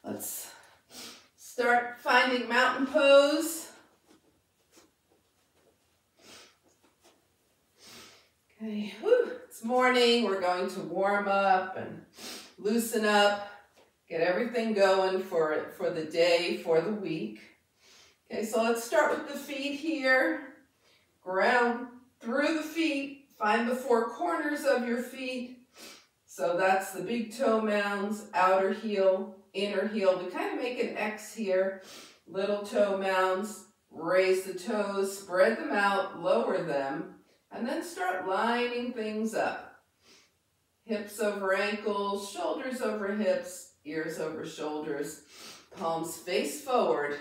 Let's start finding mountain pose. Okay, whew, it's morning. We're going to warm up and loosen up, get everything going for the day, for the week. Okay, so let's start with the feet here. Ground through the feet. Find the four corners of your feet. So that's the big toe mounds, outer heel, inner heel. We kind of make an X here. Little toe mounds. Raise the toes, spread them out, lower them, and then start lining things up. Hips over ankles, shoulders over hips, ears over shoulders, palms face forward.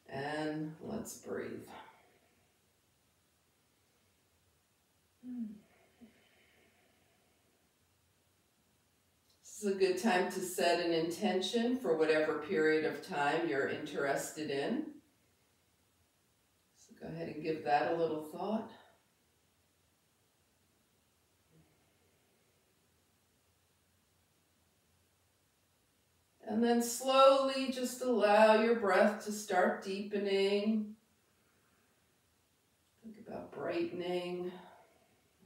And let's breathe. This is a good time to set an intention for whatever period of time you're interested in. So go ahead and give that a little thought. And then slowly just allow your breath to start deepening. Think about brightening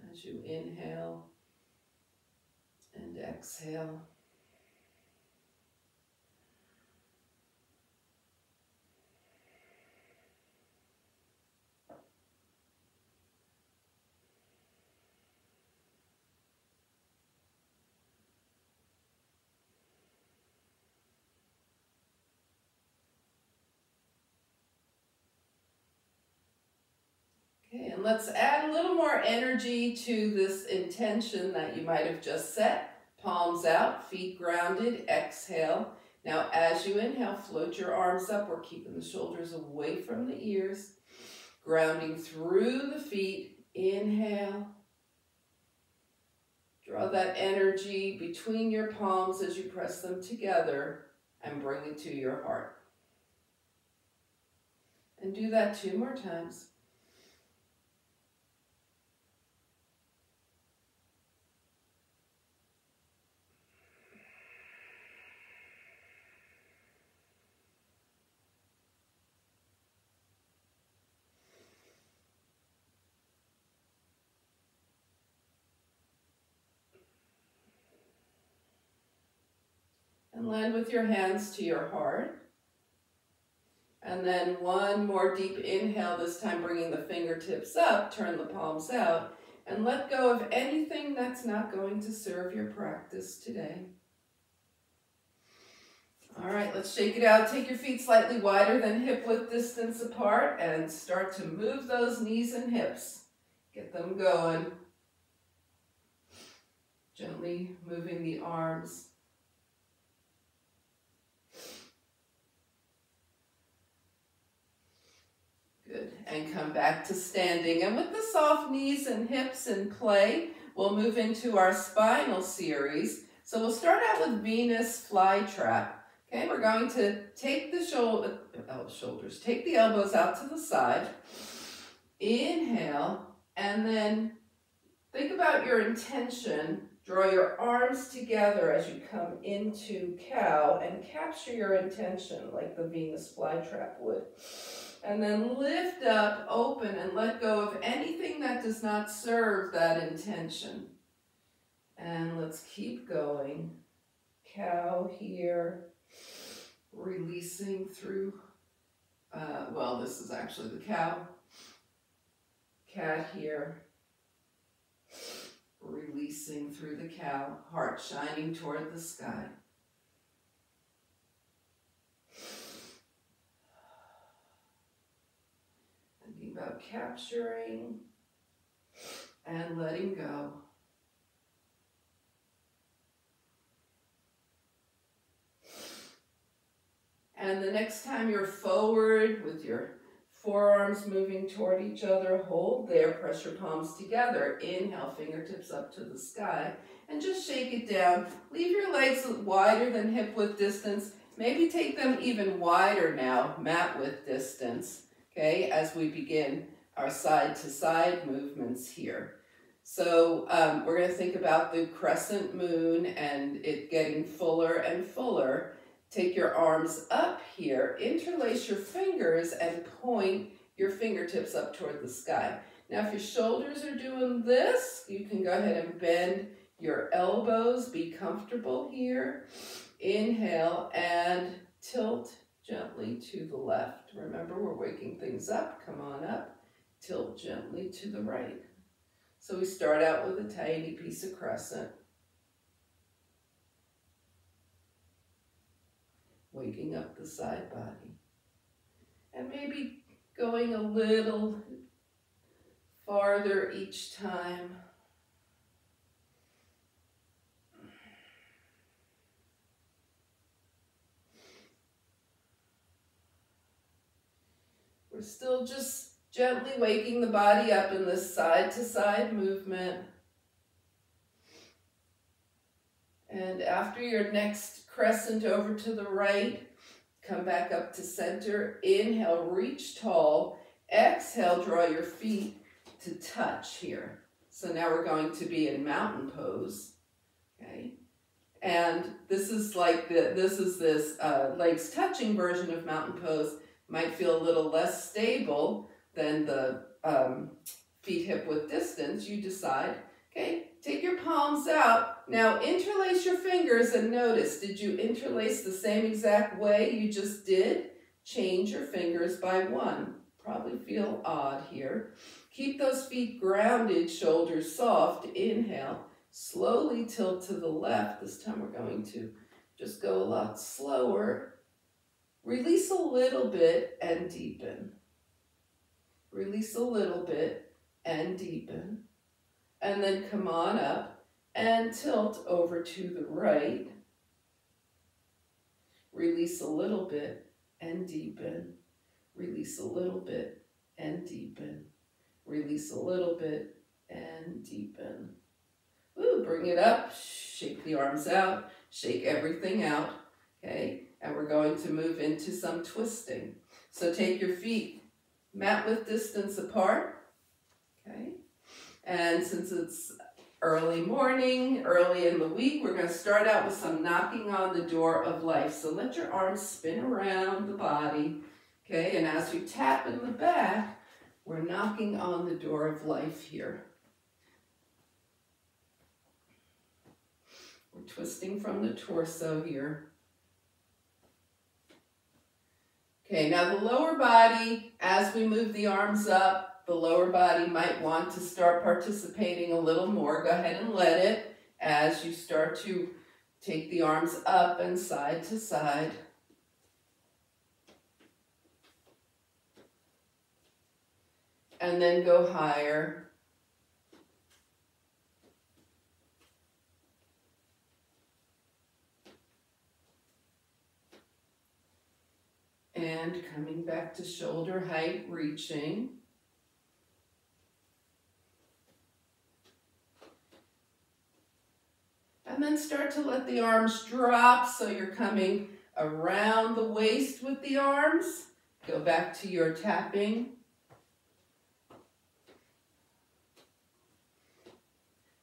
as you inhale and exhale. Okay, and let's add a little more energy to this intention that you might have just set. Palms out, feet grounded, exhale. Now as you inhale, float your arms up. We're keeping the shoulders away from the ears. Grounding through the feet, inhale. Draw that energy between your palms as you press them together and bring it to your heart. And do that 2 more times. And land with your hands to your heart. And then one more deep inhale, this time bringing the fingertips up, turn the palms out, and let go of anything that's not going to serve your practice today. All right, let's shake it out. Take your feet slightly wider than hip width distance apart and start to move those knees and hips. Get them going. Gently moving the arms. Good, and come back to standing. And with the soft knees and hips in play, we'll move into our spinal series. So we'll start out with Venus flytrap. Okay, we're going to take the shoulders, take the elbows out to the side. Inhale, and then think about your intention. Draw your arms together as you come into cow and capture your intention like the Venus flytrap would. And then lift up, open, and let go of anything that does not serve that intention. And let's keep going. Cow here, releasing through, well, this is actually the cow. Cat here, releasing through the cow, heart shining toward the sky. About capturing and letting go. And the next time you're forward with your forearms moving toward each other, hold there, press your palms together. Inhale, fingertips up to the sky, and just shake it down. Leave your legs wider than hip width distance. Maybe take them even wider now, mat width distance. Okay, as we begin our side-to-side movements here. So we're going to think about the crescent moon and it getting fuller and fuller. take your arms up here, interlace your fingers, and point your fingertips up toward the sky. Now, if your shoulders are doing this, you can go ahead and bend your elbows. Be comfortable here. Inhale and tilt gently to the left. Remember, we're waking things up. Come on up. Tilt gently to the right. So we start out with a tiny piece of crescent. Waking up the side body. And maybe going a little farther each time. We're still just gently waking the body up in this side-to-side movement. And after your next crescent over to the right, come back up to center. Inhale, reach tall. Exhale, draw your feet to touch here. So now we're going to be in mountain pose. Okay. And this is like this legs touching version of mountain pose. Might feel a little less stable than the feet hip width distance. You decide. Okay, take your palms out. Now interlace your fingers and notice, did you interlace the same exact way you just did? Change your fingers by one. Probably feel odd here. Keep those feet grounded, shoulders soft. Inhale, slowly tilt to the left. This time we're going to just go a lot slower. Release a little bit and deepen. Release a little bit and deepen. And then come on up and tilt over to the right. Release a little bit and deepen. Release a little bit and deepen. Release a little bit and deepen. Ooh, bring it up. Shake the arms out. Shake everything out. Okay, and we're going to move into some twisting. So take your feet mat width distance apart. Okay. And since it's early morning, early in the week, we're going to start out with some knocking on the door of life. So let your arms spin around the body, okay? And as you tap in the back, we're knocking on the door of life here. We're twisting from the torso here. Okay, now the lower body, as we move the arms up, the lower body might want to start participating a little more. Go ahead and let it as you start to take the arms up and side to side. And then go higher. And coming back to shoulder height, reaching. And then start to let the arms drop so you're coming around the waist with the arms. Go back to your tapping.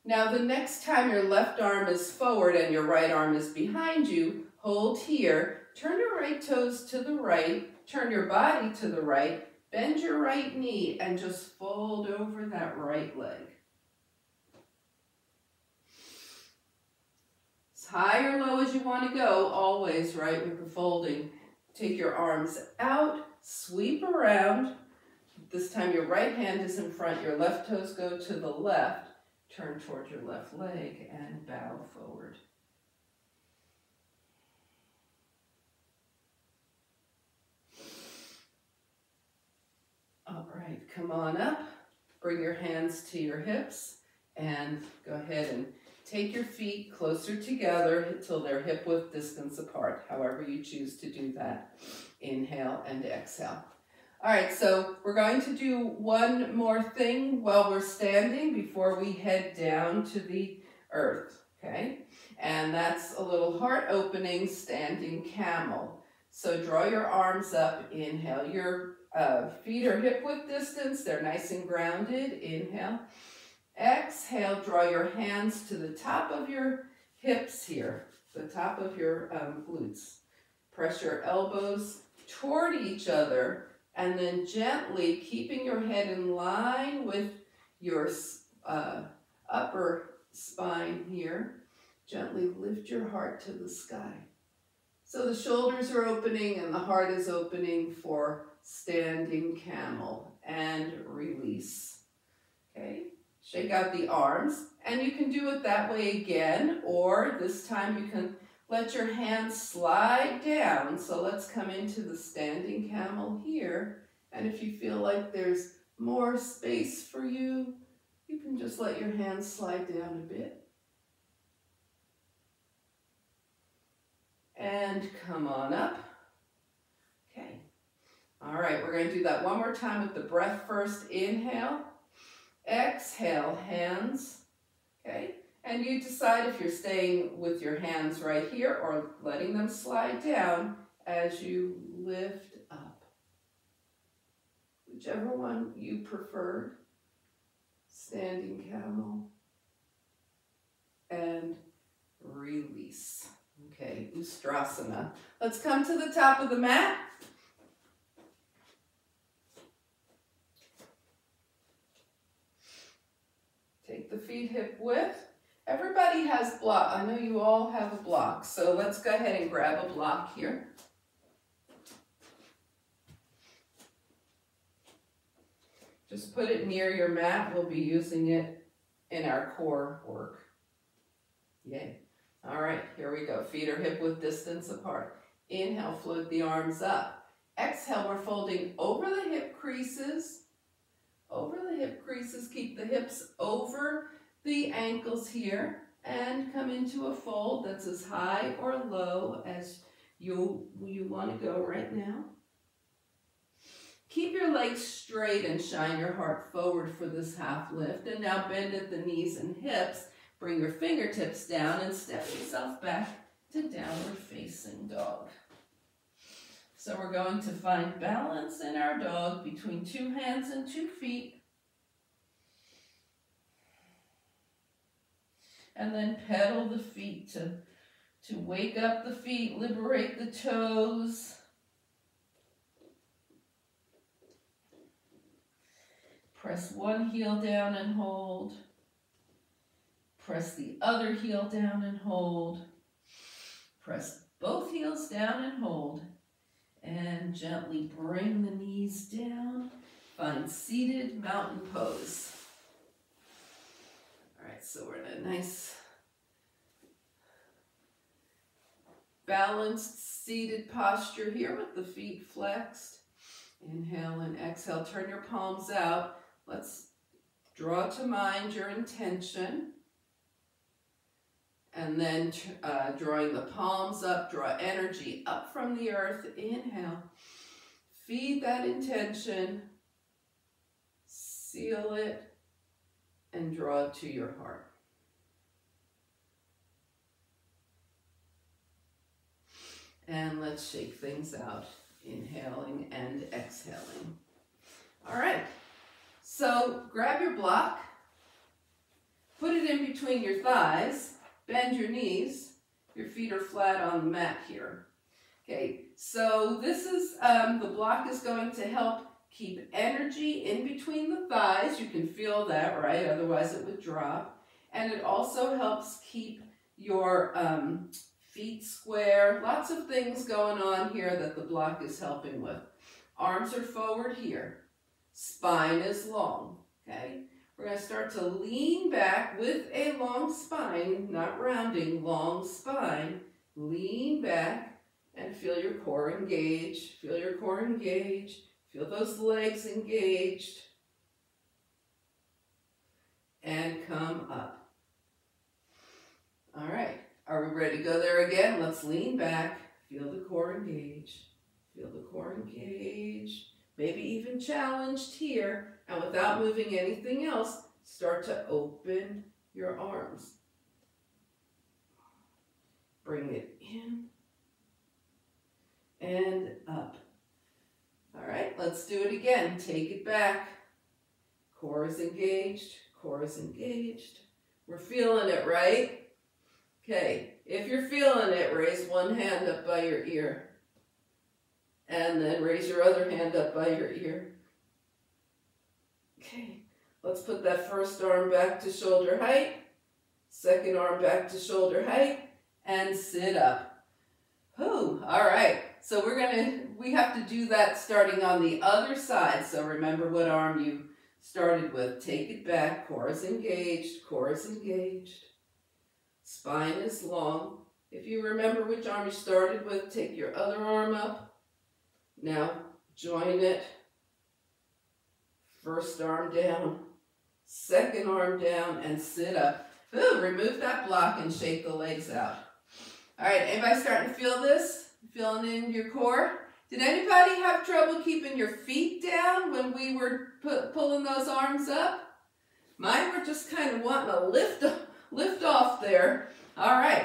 Now the next time your left arm is forward and your right arm is behind you, hold here. Turn your right toes to the right. Turn your body to the right. Bend your right knee and just fold over that right leg. High or low as you want to go, always, right, with the folding. Take your arms out, sweep around. This time your right hand is in front, your left toes go to the left. Turn towards your left leg and bow forward. All right, come on up. Bring your hands to your hips and go ahead and take your feet closer together until they're hip width distance apart, however you choose to do that. Inhale and exhale. All right, so we're going to do one more thing while we're standing before we head down to the earth, okay? And that's a little heart opening standing camel. So draw your arms up, inhale. Your feet are hip width distance, they're nice and grounded, inhale. Exhale, draw your hands to the top of your hips here, the top of your glutes. Press your elbows toward each other, and then gently, keeping your head in line with your upper spine here, gently lift your heart to the sky. So the shoulders are opening and the heart is opening for standing camel, and release. Okay, shake out the arms, and you can do it that way again, or this time you can let your hands slide down. So let's come into the standing camel here, and if you feel like there's more space for you, you can just let your hands slide down a bit. And come on up. Okay. All right, we're going to do that one more time with the breath first. Inhale. Exhale, hands. Okay. And you decide if you're staying with your hands right here or letting them slide down as you lift up. Whichever one you prefer. Standing camel. And release. Okay, Ustrasana. Let's come to the top of the mat. Take the feet hip width. Everybody has block. I know you all have a block, so let's go ahead and grab a block here. Just put it near your mat. We'll be using it in our core work. Yay. All right, here we go. Feet are hip width distance apart. Inhale, float the arms up. Exhale, we're folding over the hip creases. Over the hip creases, keep the hips over the ankles here, and come into a fold that's as high or low as you want to go right now. Keep your legs straight and shine your heart forward for this half lift. And now bend at the knees and hips. Bring your fingertips down and step yourself back to downward facing dog. So we're going to find balance in our dog between 2 hands and 2 feet. And then pedal the feet to wake up the feet, liberate the toes. Press one heel down and hold. Press the other heel down and hold. Press both heels down and hold. And gently bring the knees down. Find seated mountain pose. All right, so we're in a nice balanced seated posture here with the feet flexed. Inhale and exhale. Turn your palms out. Let's draw to mind your intention. And then drawing the palms up, draw energy up from the earth. Inhale. Feed that intention. Seal it. And draw it to your heart. And let's shake things out. Inhaling and exhaling. All right. So grab your block. Put it in between your thighs. Bend your knees. Your feet are flat on the mat here. Okay, so this is, the block is going to help keep energy in between the thighs. You can feel that, right? Otherwise it would drop. And it also helps keep your feet square. Lots of things going on here that the block is helping with. Arms are forward here. Spine is long, okay? We're going to start to lean back with a long spine, not rounding, long spine. Lean back and feel your core engage. Feel your core engage. Feel those legs engaged. And come up. All right. Are we ready to go there again? Let's lean back. Feel the core engage. Feel the core engage. Maybe even challenged here. And without moving anything else, start to open your arms. Bring it in and up. All right, let's do it again. Take it back. Core is engaged. Core is engaged. We're feeling it, right? Okay, if you're feeling it, raise one hand up by your ear. And then raise your other hand up by your ear. Okay, let's put that first arm back to shoulder height. Second arm back to shoulder height. And sit up. Whew, all right. So we have to do that starting on the other side. So remember what arm you started with. Take it back. Core is engaged. Core is engaged. Spine is long. If you remember which arm you started with, take your other arm up. Now join it. First arm down. Second arm down and sit up. Ooh, remove that block and shake the legs out. All right, anybody starting to feel this? Feeling in your core? Did anybody have trouble keeping your feet down when we were pulling those arms up? Mine were just kind of wanting to lift off there. All right,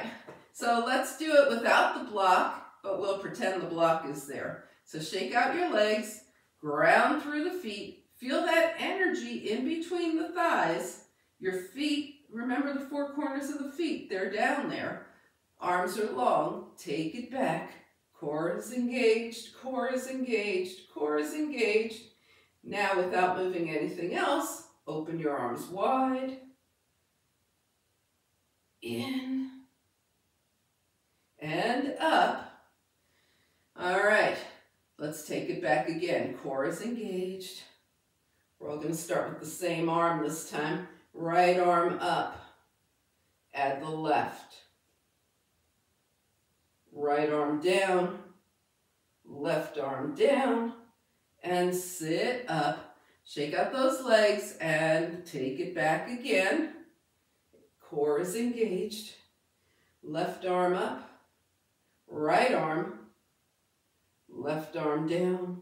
so let's do it without the block, but we'll pretend the block is there. So shake out your legs, ground through the feet, feel that energy in between the thighs. Your feet, remember the four corners of the feet, they're down there. Arms are long, take it back. Core is engaged, core is engaged, core is engaged. Now without moving anything else, open your arms wide. In and up. All right, let's take it back again. Core is engaged. We're all going to start with the same arm this time. Right arm up. Add the left. Right arm down. Left arm down. And sit up. Shake out those legs and take it back again. Core is engaged. Left arm up. Right arm. Left arm down.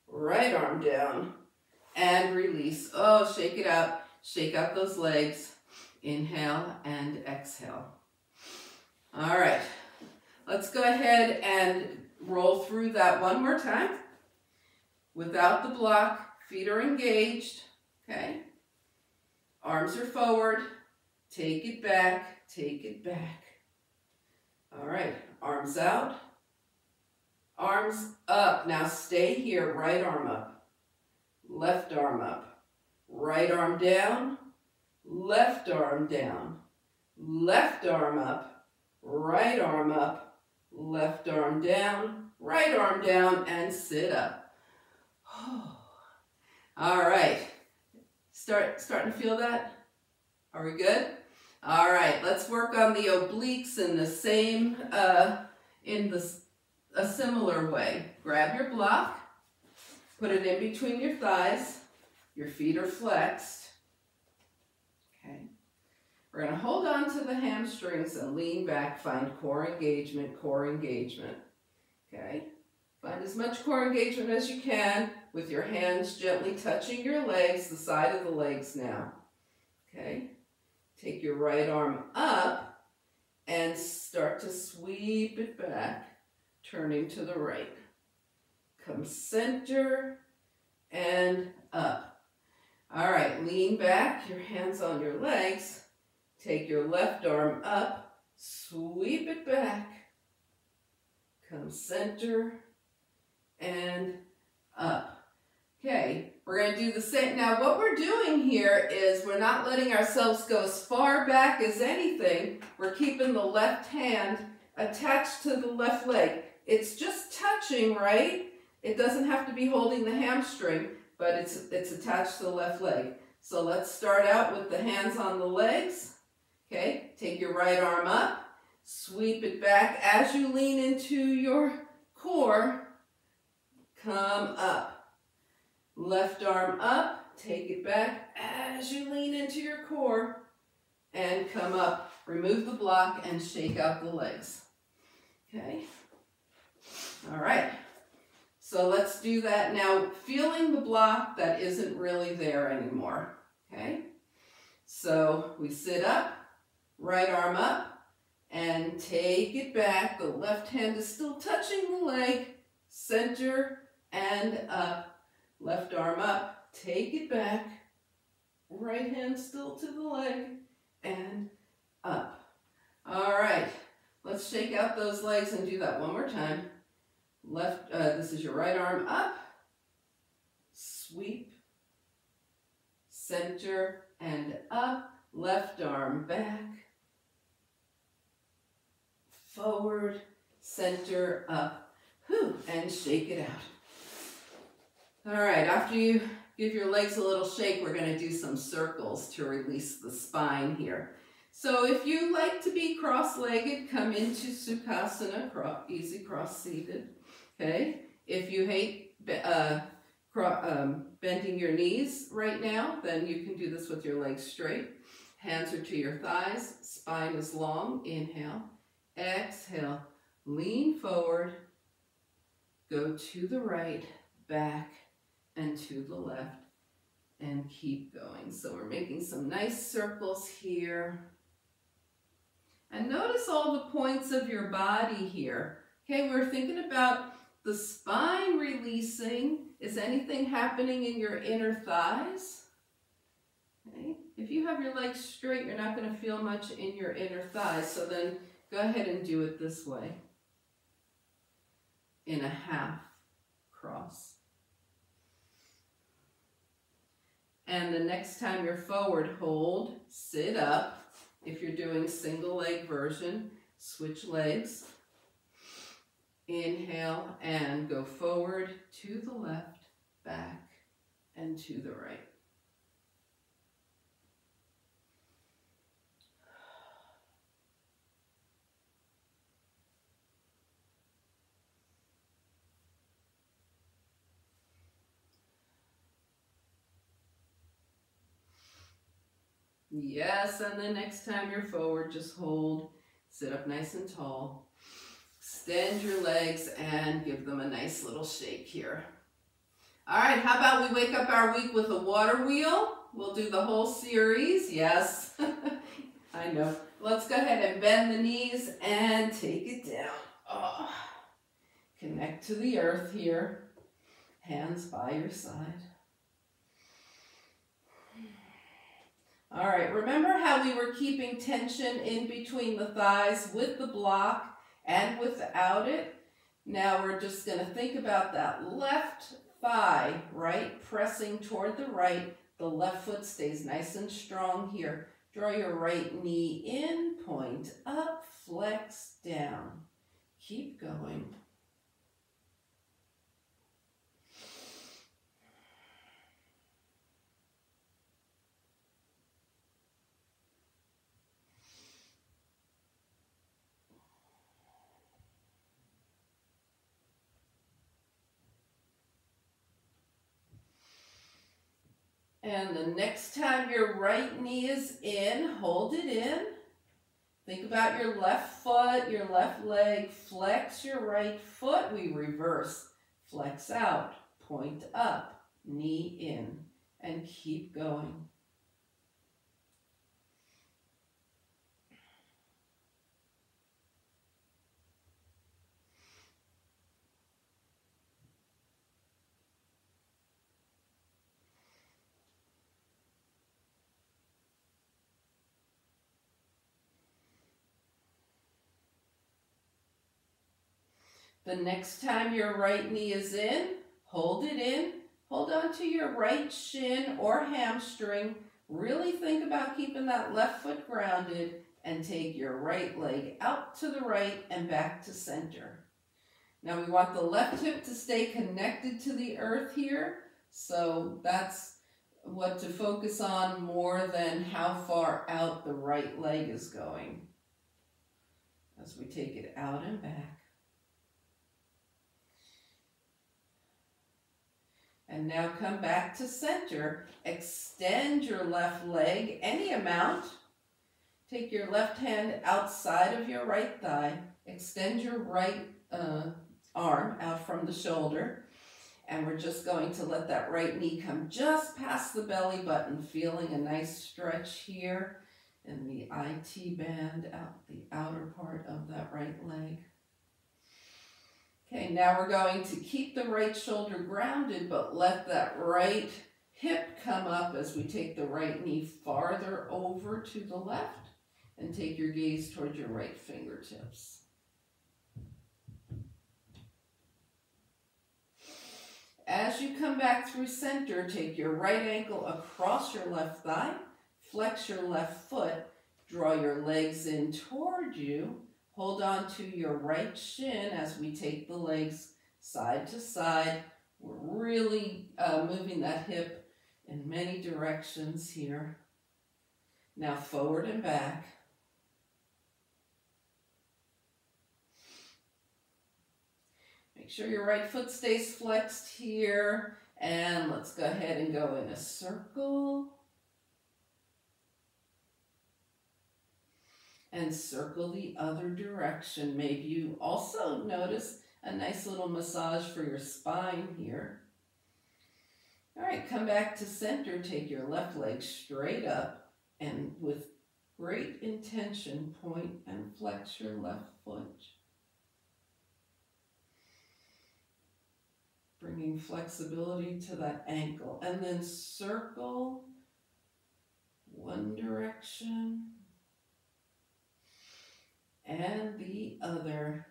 Right arm down. And release. Oh, shake it out. Shake out those legs. Inhale and exhale. All right. Let's go ahead and roll through that one more time. Without the block, feet are engaged. Okay. Arms are forward. Take it back. Take it back. All right. Arms out. Arms up. Now stay here. Right arm up. Left arm up. Right arm down. Left arm down. Left arm up. Right arm up. Left arm down. Right arm down and sit up. All right. Starting to feel that? Are we good? All right. Let's work on the obliques in the same, a similar way. Grab your block. Put it in between your thighs. Your feet are flexed. Okay. We're going to hold on to the hamstrings and lean back. Find core engagement, core engagement. Okay. Find as much core engagement as you can with your hands gently touching your legs, the side of the legs now. Okay. Take your right arm up and start to sweep it back, turning to the right. Come center and up. All right, lean back, your hands on your legs. Take your left arm up, sweep it back. Come center and up. Okay, we're going to do the same. Now what we're doing here is we're not letting ourselves go as far back as anything. We're keeping the left hand attached to the left leg. It's just touching, right? It doesn't have to be holding the hamstring, but it's attached to the left leg. So let's start out with the hands on the legs. Okay, take your right arm up, sweep it back as you lean into your core. Come up. Left arm up, take it back as you lean into your core and come up. Remove the block and shake out the legs. Okay. All right. So let's do that now, feeling the block that isn't really there anymore. Okay. So we sit up, right arm up, and take it back. The left hand is still touching the leg, center and up. Left arm up, take it back, right hand still to the leg, and up. All right, let's shake out those legs and do that one more time. Left, this is your right arm up, sweep, center and up, left arm back, forward, center, up, and shake it out. All right, after you give your legs a little shake, we're going to do some circles to release the spine here. So if you like to be cross-legged, come into Sukhasana, easy cross-seated. Okay, if you hate bending your knees right now, then you can do this with your legs straight. Hands are to your thighs, spine is long. Inhale, exhale, lean forward, go to the right, back, and to the left, and keep going. So we're making some nice circles here. And notice all the points of your body here. Okay, we're thinking about the spine releasing. Is anything happening in your inner thighs? Okay. If you have your legs straight, you're not going to feel much in your inner thighs. So then go ahead and do it this way. In a half cross. And the next time you're forward, hold, sit up. If you're doing single leg version, switch legs. Inhale and go forward, to the left, back, and to the right. Yes, and the next time you're forward, just hold, sit up nice and tall. Extend your legs and give them a nice little shake here. All right, how about we wake up our week with a water wheel? We'll do the whole series, yes. I know. Let's go ahead and bend the knees and take it down. Oh. Connect to the earth here. Hands by your side. All right, remember how we were keeping tension in between the thighs with the block and without it? Now we're just going to think about that left thigh, right, pressing toward the right. The left foot stays nice and strong here. Draw your right knee in, point up, flex down. Keep going. And the next time your right knee is in, hold it in. Think about your left foot, your left leg. Flex your right foot. We reverse. Flex out. Point up. Knee in. And keep going. The next time your right knee is in, hold it in. Hold on to your right shin or hamstring. Really think about keeping that left foot grounded and take your right leg out to the right and back to center. Now we want the left hip to stay connected to the earth here. So that's what to focus on more than how far out the right leg is going. As we take it out and back. And now come back to center. Extend your left leg any amount. Take your left hand outside of your right thigh. Extend your right arm out from the shoulder. And we're just going to let that right knee come just past the belly button, feeling a nice stretch here in the IT band, out the outer part of that right leg. Okay, now we're going to keep the right shoulder grounded, but let that right hip come up as we take the right knee farther over to the left and take your gaze towards your right fingertips. As you come back through center, take your right ankle across your left thigh, flex your left foot, draw your legs in toward you, hold on to your right shin as we take the legs side to side. We're really moving that hip in many directions here. Now forward and back. Make sure your right foot stays flexed here. And let's go ahead and go in a circle. And circle the other direction. Maybe you also notice a nice little massage for your spine here. All right, come back to center. Take your left leg straight up and with great intention, point and flex your left foot. Bringing flexibility to that ankle. And then circle one direction and the other.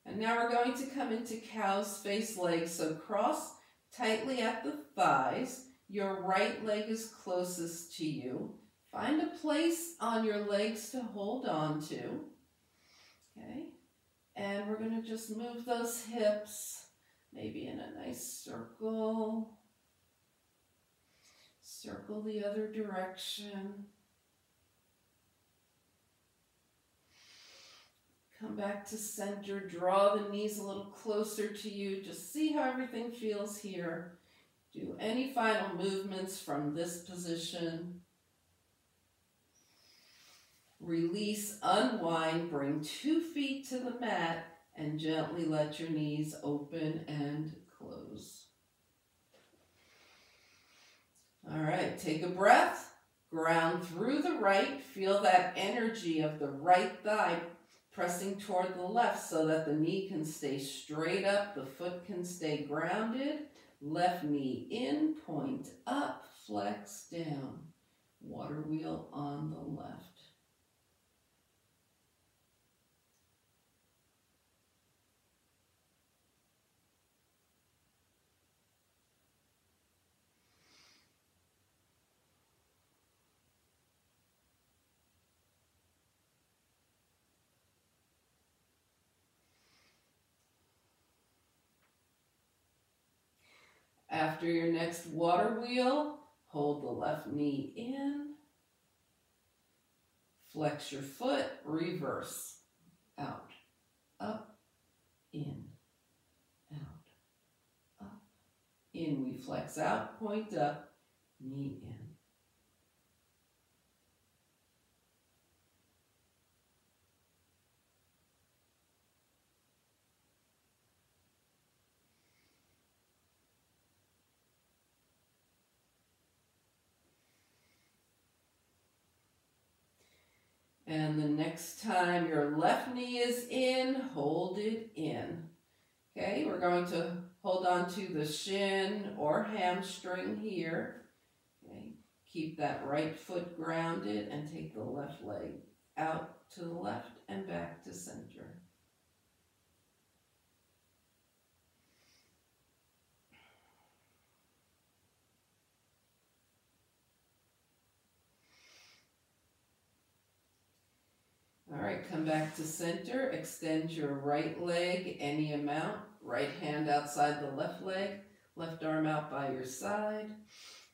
And now we're going to come into cow's face legs. So cross tightly at the thighs. Your right leg is closest to you. Find a place on your legs to hold on to. Okay. And we're going to just move those hips, maybe in a nice circle. Circle the other direction. Come back to center, draw the knees a little closer to you. Just see how everything feels here. Do any final movements from this position. Release, unwind, bring 2 feet to the mat, and gently let your knees open and close. All right, take a breath, ground through the right. Feel that energy of the right thigh pressing toward the left so that the knee can stay straight up, the foot can stay grounded. Left knee in, point up, flex down. Water wheel on the left. After your next water wheel, hold the left knee in, flex your foot, reverse, out, up, in, out, up, in. We flex out, point up, knee in. And the next time your left knee is in, hold it in. Okay, we're going to hold on to the shin or hamstring here. Okay, keep that right foot grounded and take the left leg out to the left and back to center. All right, come back to center, extend your right leg any amount, right hand outside the left leg, left arm out by your side,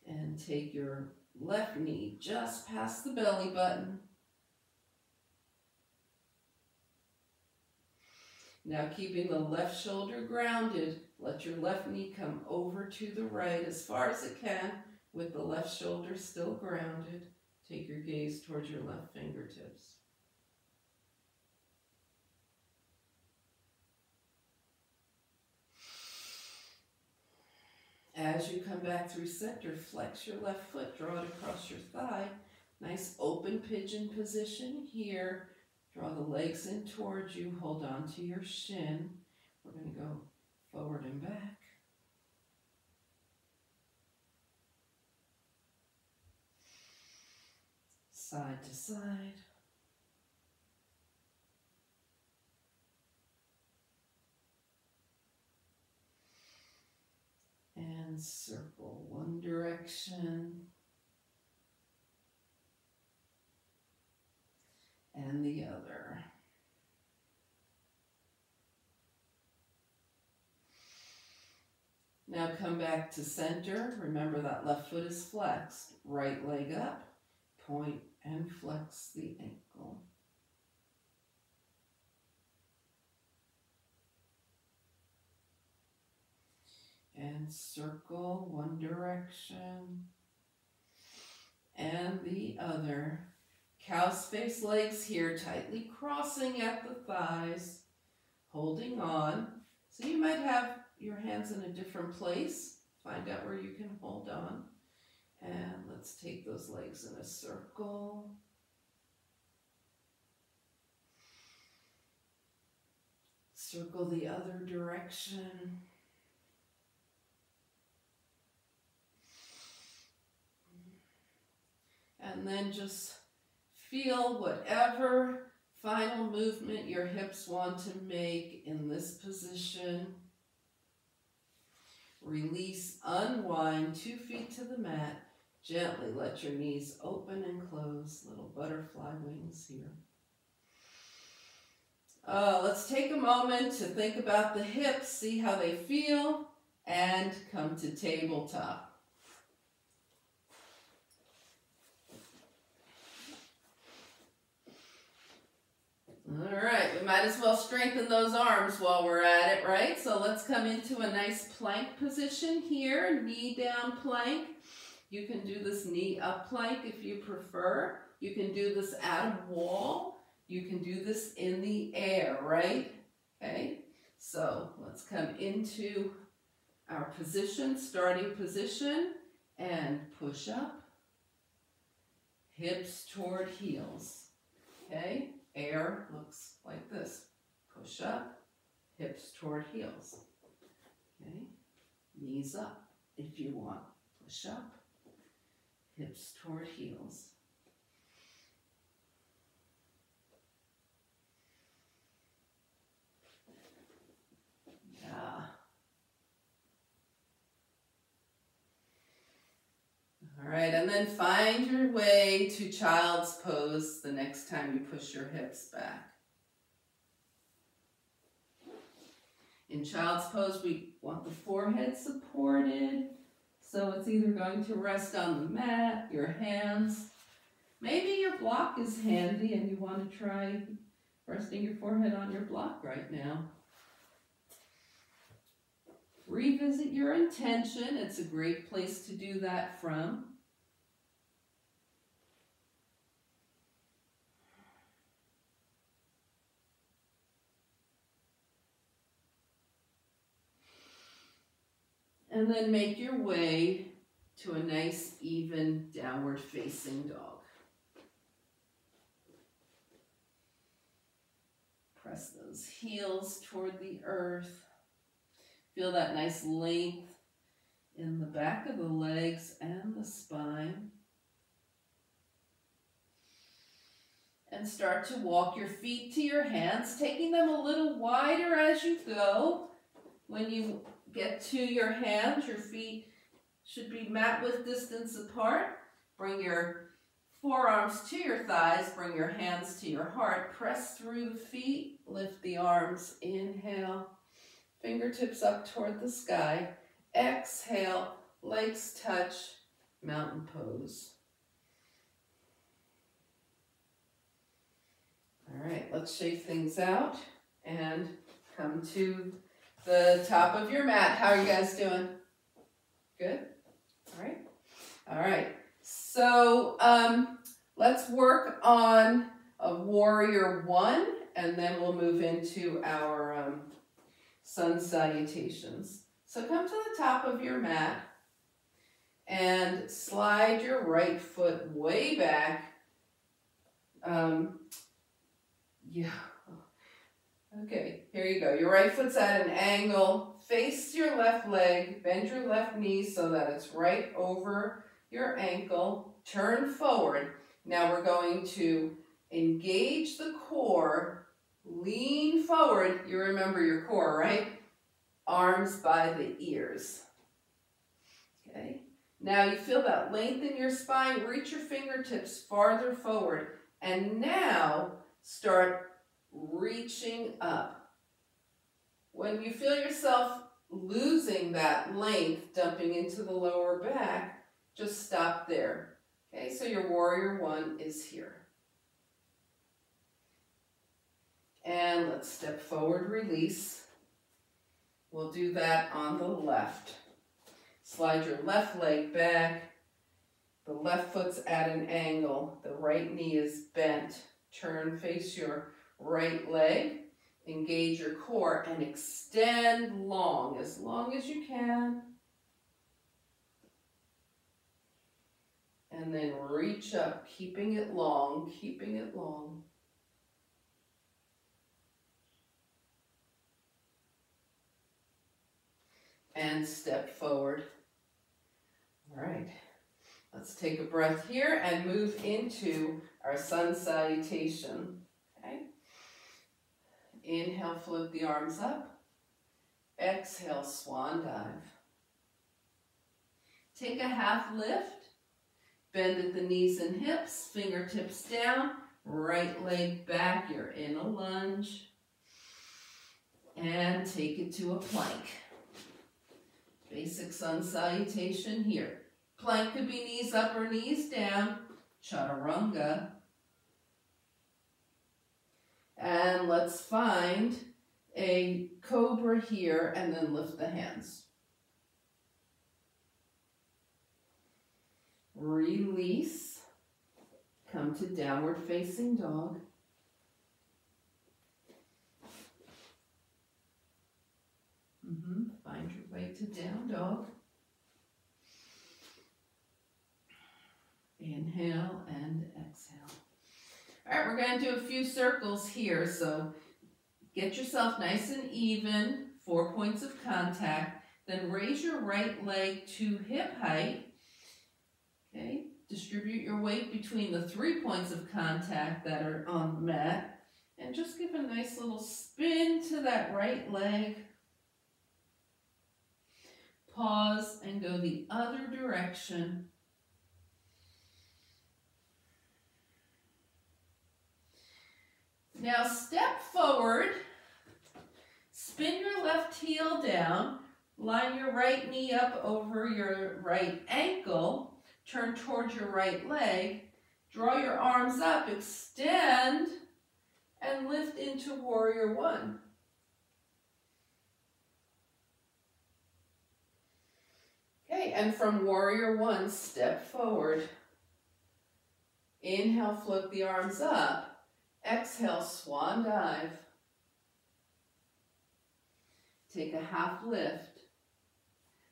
and take your left knee just past the belly button. Now keeping the left shoulder grounded, let your left knee come over to the right as far as it can with the left shoulder still grounded. Take your gaze towards your left fingertips. As you come back through center, flex your left foot, draw it across your thigh. Nice open pigeon position here. Draw the legs in towards you, hold on to your shin. We're going to go forward and back. Side to side. And And circle one direction and the other. Now come back to center. Remember that left foot is flexed. Right leg up, point and flex the ankle. And circle one direction and the other. Cow's face legs here, tightly crossing at the thighs, holding on. So you might have your hands in a different place. Find out where you can hold on. And let's take those legs in a circle. Circle the other direction. And then just feel whatever final movement your hips want to make in this position. Release, unwind, 2 feet to the mat. Gently let your knees open and close, little butterfly wings here. Let's take a moment to think about the hips, see how they feel, and come to tabletop. All right, we might as well strengthen those arms while we're at it, right? So let's come into a nice plank position here, knee down plank. You can do this knee up plank if you prefer. You can do this at a wall. You can do this in the air, right? Okay, so let's come into our position, starting position, and push up, hips toward heels, okay? Air looks like this. Push up, hips toward heels. Okay, knees up if you want. Push up, hips toward heels. Yeah. All right, and then find your way to child's pose the next time you push your hips back. In child's pose, we want the forehead supported. So it's either going to rest on the mat, your hands. Maybe your block is handy and you want to try resting your forehead on your block right now. Revisit your intention. It's a great place to do that from. And then make your way to a nice, even, downward facing dog. Press those heels toward the earth. Feel that nice length in the back of the legs and the spine. And start to walk your feet to your hands, taking them a little wider as you go. When you get to your hands, your feet should be mat width distance apart. Bring your forearms to your thighs, bring your hands to your heart. Press through the feet, lift the arms, inhale. Fingertips up toward the sky. Exhale, legs touch, mountain pose. All right, let's shake things out and come to the top of your mat. How are you guys doing? Good? All right. All right. So let's work on a warrior one, and then we'll move into our sun salutations. So come to the top of your mat and slide your right foot way back. Yeah. Okay, here you go. Your right foot's at an angle. Face your left leg. Bend your left knee so that it's right over your ankle. Turn forward. Now we're going to engage the core. Lean forward. You remember your core, right? Arms by the ears. Okay. Now you feel that length in your spine. Reach your fingertips farther forward. And now start reaching up. When you feel yourself losing that length, dumping into the lower back, just stop there. Okay, so your warrior one is here. And let's step forward, release. We'll do that on the left. Slide your left leg back. The left foot's at an angle. The right knee is bent. Turn, face your right leg. Engage your core and extend long as you can. And then reach up, keeping it long, keeping it long. And step forward. All right, let's take a breath here and move into our sun salutation. Okay. Inhale, float the arms up. Exhale, swan dive. Take a half lift. Bend at the knees and hips, fingertips down, right leg back. You're in a lunge. And take it to a plank. Basic sun salutation here. Plank could be knees up or knees down. Chaturanga. And let's find a cobra here and then lift the hands. Release. Come to downward facing dog. Find your way to down dog. Inhale and exhale. All right, we're going to do a few circles here. So get yourself nice and even, 4 points of contact. Then raise your right leg to hip height. Okay, distribute your weight between the 3 points of contact that are on the mat. And just give a nice little spin to that right leg. Pause and go the other direction. Now step forward, spin your left heel down, line your right knee up over your right ankle, turn towards your right leg, draw your arms up, extend, and lift into warrior one. Okay, and from warrior one, step forward. Inhale, float the arms up. Exhale, swan dive. Take a half lift.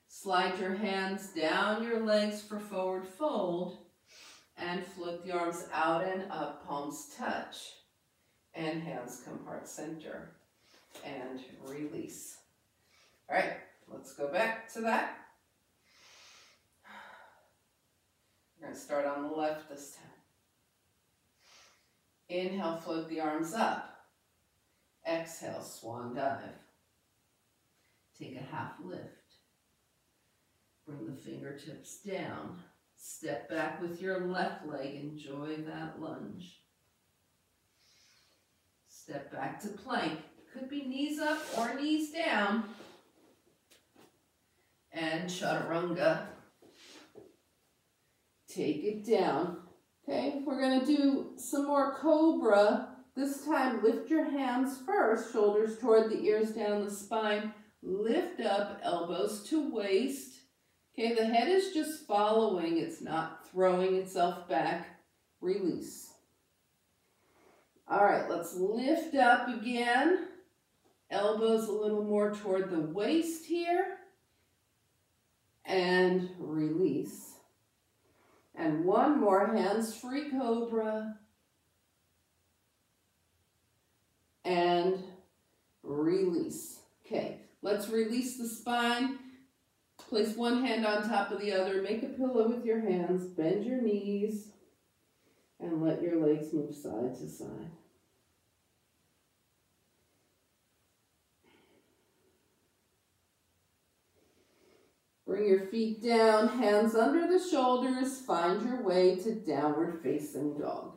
Slide your hands down your legs for forward fold and float the arms out and up, palms touch. And hands come heart center. And release. All right, let's go back to that. We're going to start on the left this time. Inhale, float the arms up. Exhale, swan dive. Take a half lift. Bring the fingertips down. Step back with your left leg. Enjoy that lunge. Step back to plank. Could be knees up or knees down. And chaturanga. Take it down. Okay, we're going to do some more cobra. This time, lift your hands first, shoulders toward the ears, down the spine. Lift up, elbows to waist. Okay, the head is just following. It's not throwing itself back. Release. All right, let's lift up again. Elbows a little more toward the waist here. And release. And one more, hands-free cobra. And release. Okay, let's release the spine. Place one hand on top of the other. Make a pillow with your hands. Bend your knees. And let your legs move side to side. Bring your feet down, hands under the shoulders. Find your way to downward facing dog.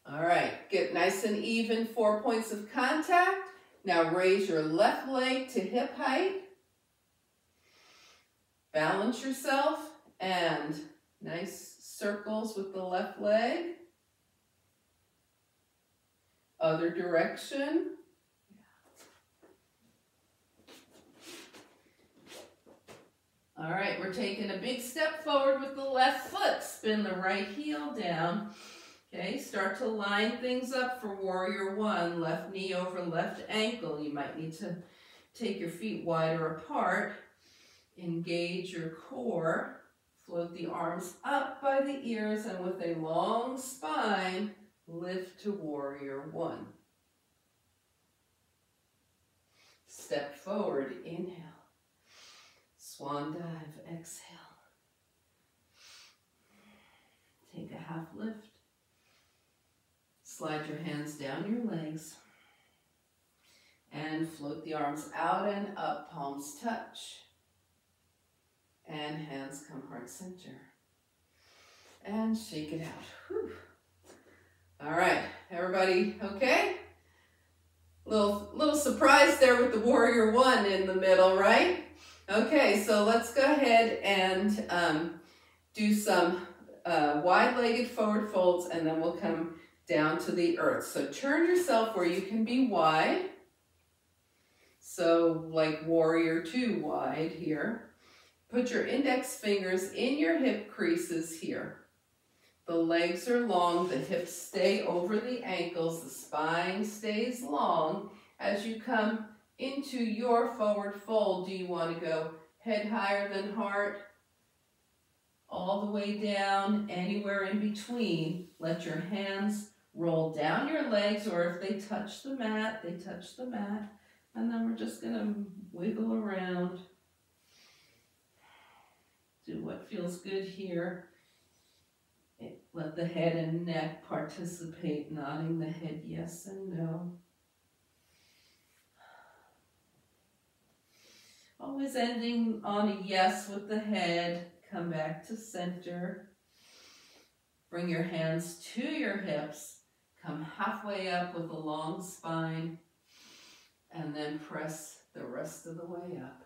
All right, get nice and even, 4 points of contact. Now raise your left leg to hip height. Balance yourself and nice circles with the left leg. Other direction. All right, we're taking a big step forward with the left foot. Spin the right heel down. Okay, start to line things up for warrior one. Left knee over left ankle. You might need to take your feet wider apart. Engage your core. Float the arms up by the ears, and with a long spine, lift to warrior one. Step forward, inhale. Swan dive, exhale. Take a half lift. Slide your hands down your legs. And float the arms out and up, palms touch. And hands come heart center. And shake it out. Whew. All right, everybody okay? Little surprise there with the warrior one in the middle, right? Okay, so let's go ahead and do some wide-legged forward folds, and then we'll come down to the earth. So turn yourself where you can be wide. So like warrior two wide here. Put your index fingers in your hip creases here. The legs are long, the hips stay over the ankles, the spine stays long. As you come into your forward fold, do you want to go head higher than heart? All the way down, anywhere in between. Let your hands roll down your legs, or if they touch the mat, they touch the mat. And then we're just going to wiggle around. Do what feels good here. Let the head and neck participate, nodding the head yes and no. Always ending on a yes with the head. Come back to center. Bring your hands to your hips. Come halfway up with a long spine. And then press the rest of the way up.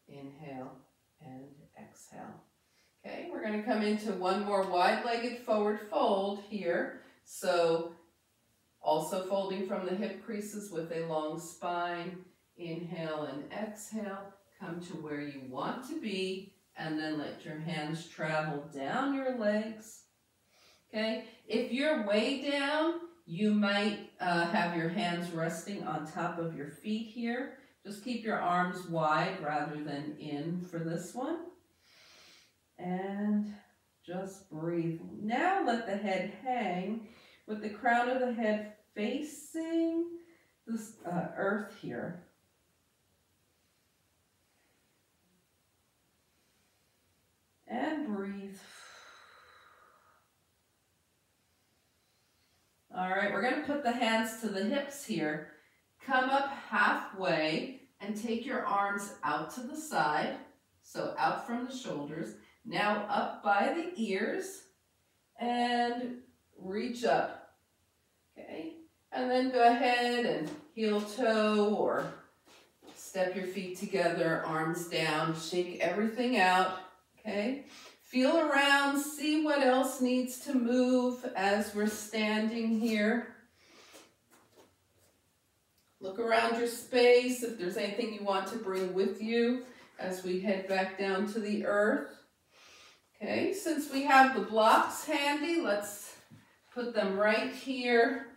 Inhale and exhale. Okay, we're going to come into one more wide-legged forward fold here. So also folding from the hip creases with a long spine. Inhale and exhale. Come to where you want to be, and then let your hands travel down your legs. Okay, if you're way down, you might have your hands resting on top of your feet here. Just keep your arms wide rather than in for this one. And just breathe. Now let the head hang with the crown of the head facing this earth here. And breathe. All right, we're going to put the hands to the hips here. Come up halfway and take your arms out to the side. So out from the shoulders. Now up by the ears and reach up. Okay, and then go ahead and heel toe or step your feet together, arms down, shake everything out. Okay, feel around, see what else needs to move as we're standing here. Look around your space if there's anything you want to bring with you as we head back down to the earth. Okay, since we have the blocks handy, let's put them right here.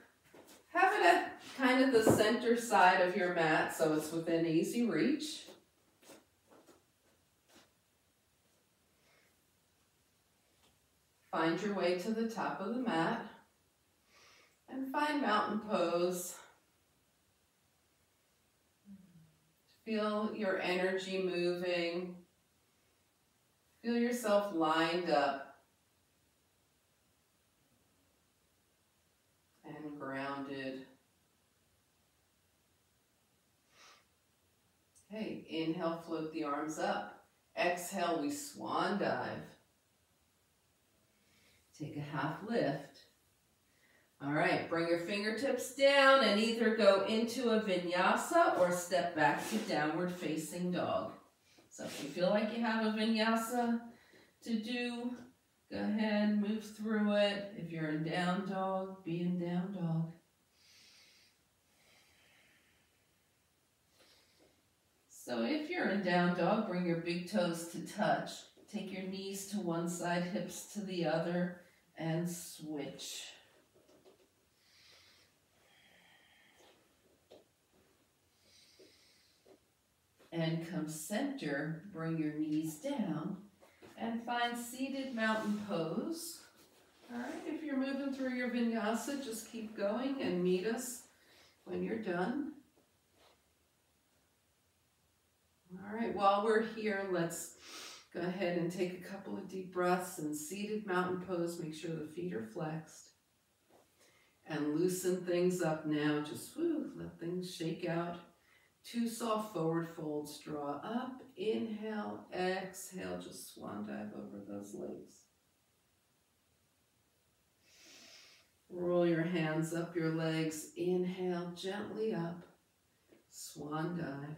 Have it at kind of the center side of your mat so it's within easy reach. Find your way to the top of the mat and find mountain pose. Feel your energy moving. Feel yourself lined up. And grounded. Okay, inhale, float the arms up. Exhale, we swan dive. Take a half lift. All right, bring your fingertips down and either go into a vinyasa or step back to downward facing dog. So if you feel like you have a vinyasa to do, go ahead, move through it. If you're in down dog, be in down dog. So if you're in down dog, bring your big toes to touch. Take your knees to one side, hips to the other, and switch. And come center, bring your knees down, and find seated mountain pose. All right, if you're moving through your vinyasa, just keep going and meet us when you're done. All right, while we're here, let's go ahead and take a couple of deep breaths in seated mountain pose. Make sure the feet are flexed. And loosen things up now. Just let things shake out. 2 soft forward folds. Draw up. Inhale. Exhale. Just swan dive over those legs. Roll your hands up your legs. Inhale. Gently up. Swan dive.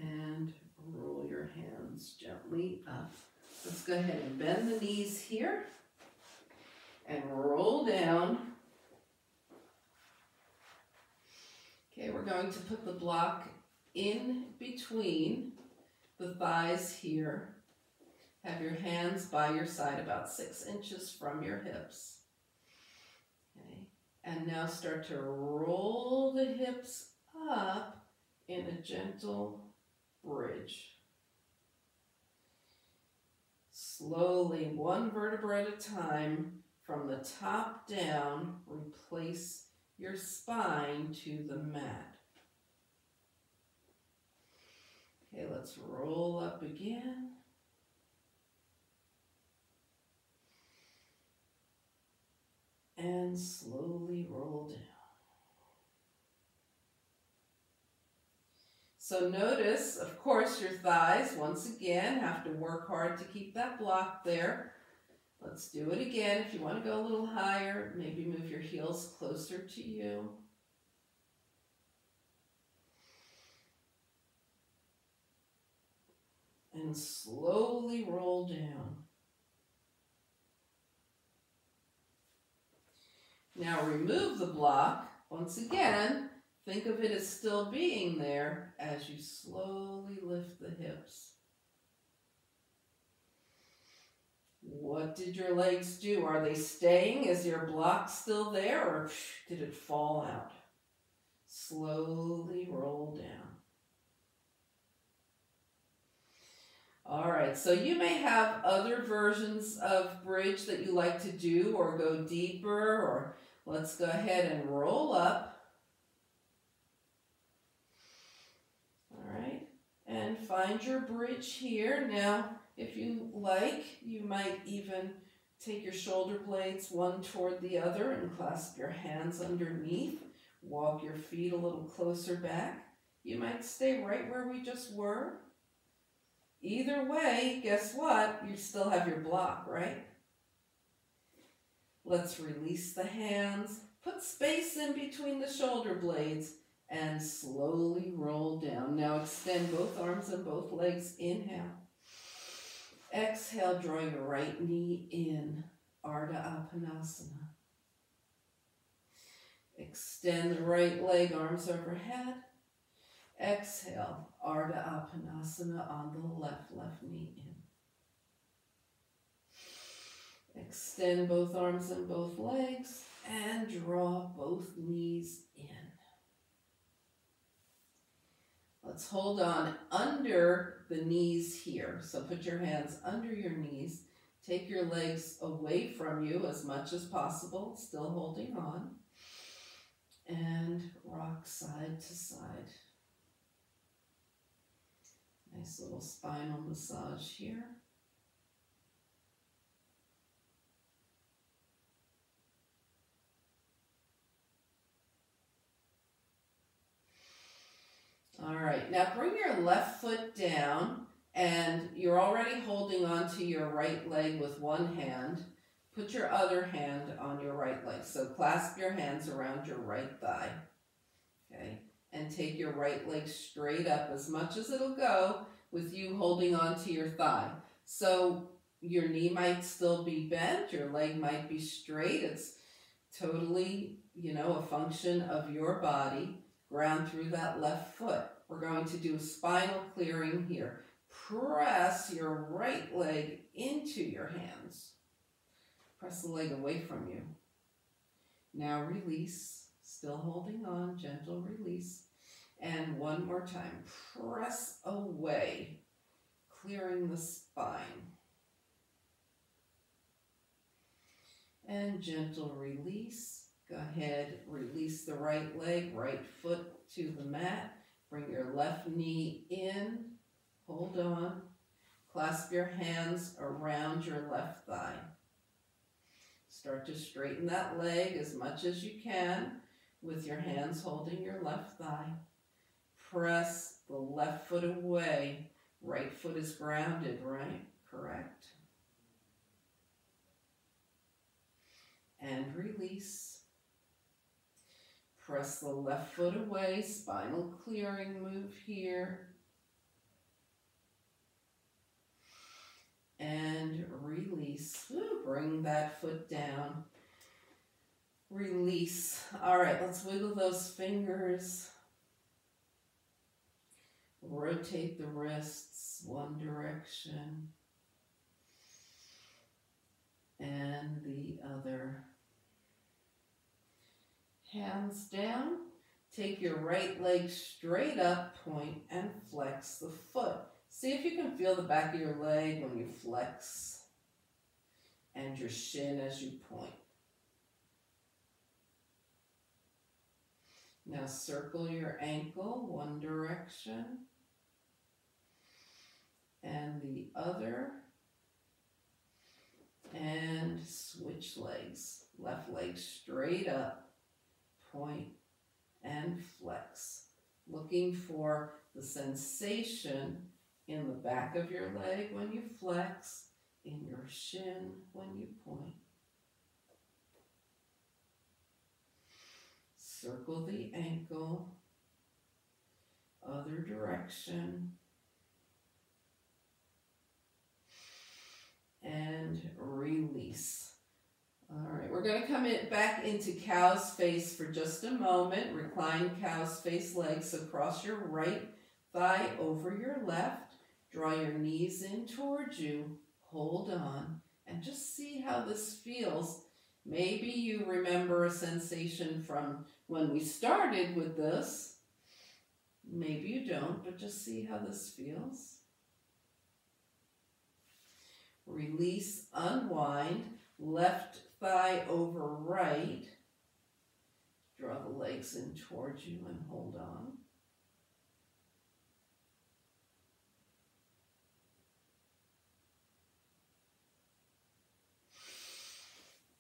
And roll your hands gently up. Let's go ahead and bend the knees here and roll down. Okay, we're going to put the block in between the thighs here. Have your hands by your side about 6 inches from your hips. Okay, and now start to roll the hips up in a gentle bridge. Slowly, 1 vertebra at a time, from the top down, replace your spine to the mat. Okay, let's roll up again. And slowly roll down. So notice, of course, your thighs, once again, have to work hard to keep that block there. Let's do it again. If you want to go a little higher, maybe move your heels closer to you. And slowly roll down. Now remove the block. Once again, think of it as still being there as you slowly lift the hips. What did your legs do? Are they staying? Is your block still there, or did it fall out? Slowly roll down. All right, so you may have other versions of bridge that you like to do, or go deeper, or let's go ahead and roll up. All right, and find your bridge here. Now, if you like, you might even take your shoulder blades one toward the other and clasp your hands underneath. Walk your feet a little closer back. You might stay right where we just were. Either way, guess what? You still have your block, right? Let's release the hands. Put space in between the shoulder blades and slowly roll down. Now extend both arms and both legs. Inhale. Exhale, draw your right knee in, Ardha Appanasana. Extend the right leg, arms overhead. Exhale, Ardha Appanasana on the left knee in. Extend both arms and both legs and draw both knees in. Let's hold on under the knees here. So put your hands under your knees. Take your legs away from you as much as possible, still holding on. And rock side to side. Nice little spinal massage here. All right, now bring your left foot down, and you're already holding onto your right leg with one hand. Put your other hand on your right leg. So clasp your hands around your right thigh. Okay, and take your right leg straight up as much as it'll go with you holding onto your thigh. So your knee might still be bent, your leg might be straight. It's totally, a function of your body. Ground through that left foot. We're going to do a spinal clearing here. Press your right leg into your hands. Press the leg away from you. Now release, still holding on, gentle release. And one more time, press away, clearing the spine. And gentle release. Go ahead, release the right leg, right foot to the mat. Bring your left knee in, hold on. Clasp your hands around your left thigh. Start to straighten that leg as much as you can with your hands holding your left thigh. Press the left foot away. Right foot is grounded, right? Correct. And release. Press the left foot away, spinal clearing move here. And release. Bring that foot down. Release. All right, let's wiggle those fingers. Rotate the wrists one direction and the other. Hands down. Take your right leg straight up, point, and flex the foot. See if you can feel the back of your leg when you flex and your shin as you point. Now circle your ankle one direction and the other, and switch legs. Left leg straight up, point, and flex. Looking for the sensation in the back of your leg when you flex, in your shin when you point. Circle the ankle, other direction, and release. All right, we're going to come back into cow's face for just a moment. Recline cow's face legs. So cross your right thigh over your left. Draw your knees in towards you. Hold on and just see how this feels. Maybe you remember a sensation from when we started with this. Maybe you don't, but just see how this feels. Release, unwind, left thigh over right. Draw the legs in towards you and hold on.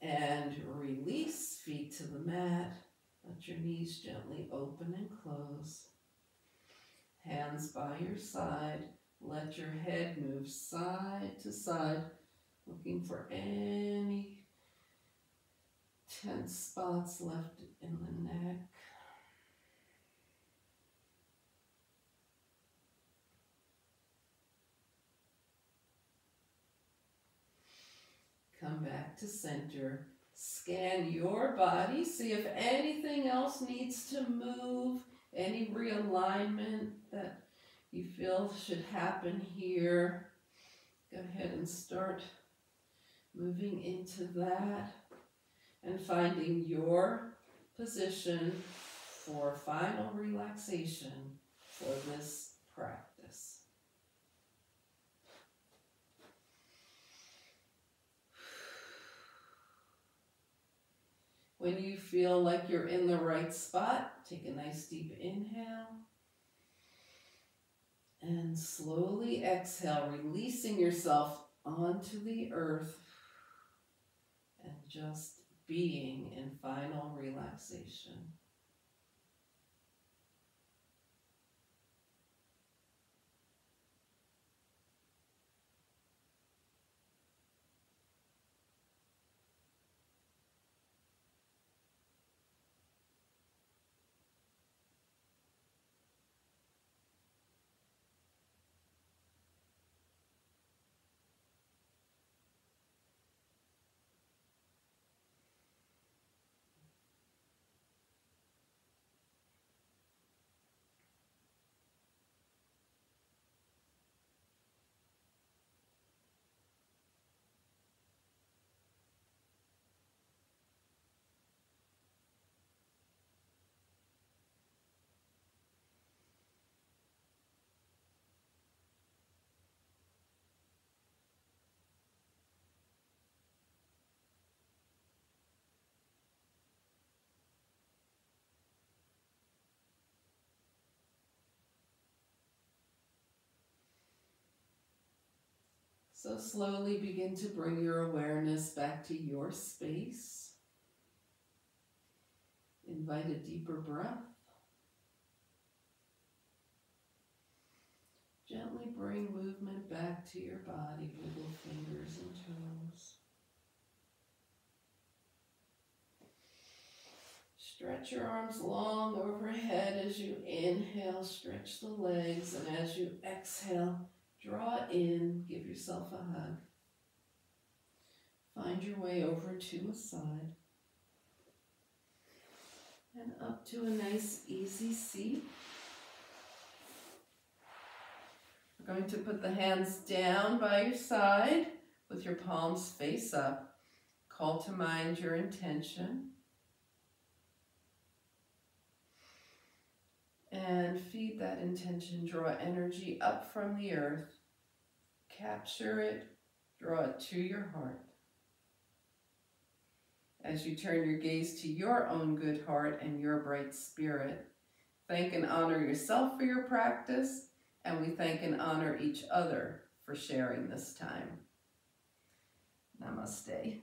And release, feet to the mat. Let your knees gently open and close. Hands by your side. Let your head move side to side, looking for any tense spots left in the neck. Come back to center. Scan your body. See if anything else needs to move. Any realignment that you feel should happen here. Go ahead and start moving into that and finding your position for final relaxation for this practice. When you feel like you're in the right spot, take a nice deep inhale. And slowly exhale, releasing yourself onto the earth and just being in final relaxation. So slowly begin to bring your awareness back to your space. Invite a deeper breath. Gently bring movement back to your body, wiggle fingers and toes. Stretch your arms long overhead as you inhale, stretch the legs, and as you exhale, draw in, give yourself a hug. Find your way over to a side and up to a nice easy seat. We're going to put the hands down by your side with your palms face up. Call to mind your intention. And feed that intention. Draw energy up from the earth. Capture it. Draw it to your heart. As you turn your gaze to your own good heart and your bright spirit, thank and honor yourself for your practice, and we thank and honor each other for sharing this time. Namaste.